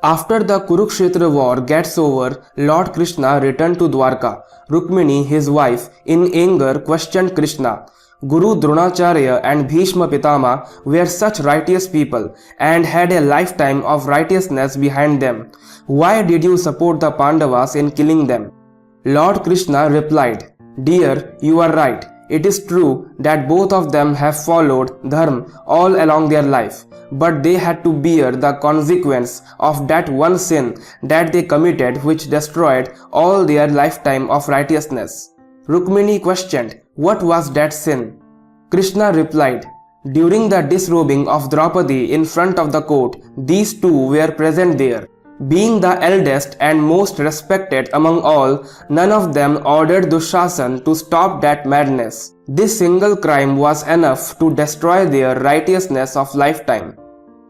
After the Kurukshetra war gets over, Lord Krishna returned to Dwarka. Rukmini, his wife, in anger questioned Krishna. Guru Dronacharya and Bhishma Pitama were such righteous people and had a lifetime of righteousness behind them. Why did you support the Pandavas in killing them? Lord Krishna replied, Dear, you are right. It is true that both of them have followed dharma all along their life, but they had to bear the consequence of that one sin that they committed which destroyed all their lifetime of righteousness. Rukmini questioned, what was that sin? Krishna replied, during the disrobing of Draupadi in front of the court, these two were present there. Being the eldest and most respected among all, none of them ordered Dushasan to stop that madness. This single crime was enough to destroy their righteousness of lifetime.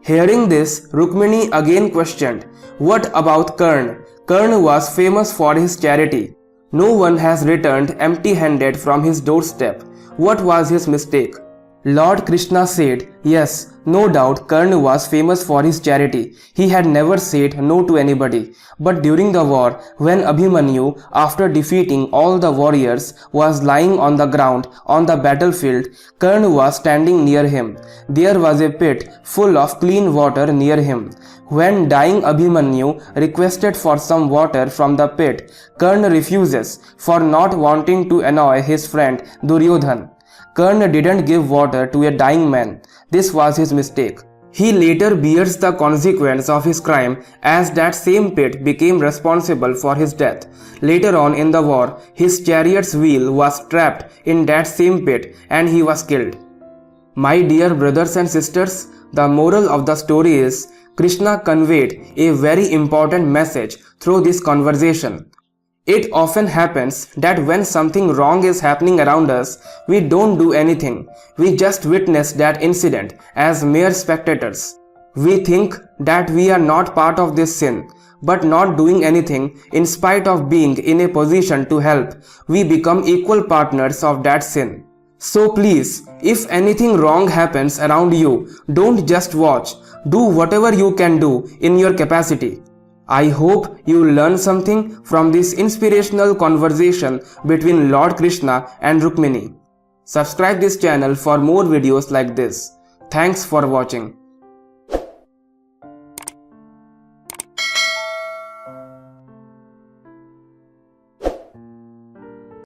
Hearing this, Rukmini again questioned, what about Karna? Karna was famous for his charity. No one has returned empty-handed from his doorstep. What was his mistake? Lord Krishna said, yes, no doubt Karna was famous for his charity. He had never said no to anybody. But during the war, when Abhimanyu, after defeating all the warriors, was lying on the ground on the battlefield, Karna was standing near him. There was a pit full of clean water near him. When dying Abhimanyu requested for some water from the pit, Karna refuses for not wanting to annoy his friend Duryodhan. Karna didn't give water to a dying man. This was his mistake. He later bears the consequence of his crime as that same pit became responsible for his death. Later on in the war, his chariot's wheel was trapped in that same pit and he was killed. My dear brothers and sisters, the moral of the story is Krishna conveyed a very important message through this conversation. It often happens that when something wrong is happening around us, we don't do anything. We just witness that incident as mere spectators. We think that we are not part of this sin, but not doing anything in spite of being in a position to help, we become equal partners of that sin. So please, if anything wrong happens around you, don't just watch. Do whatever you can do in your capacity. I hope you learn something from this inspirational conversation between Lord Krishna and Rukmini. Subscribe this channel for more videos like this. Thanks for watching.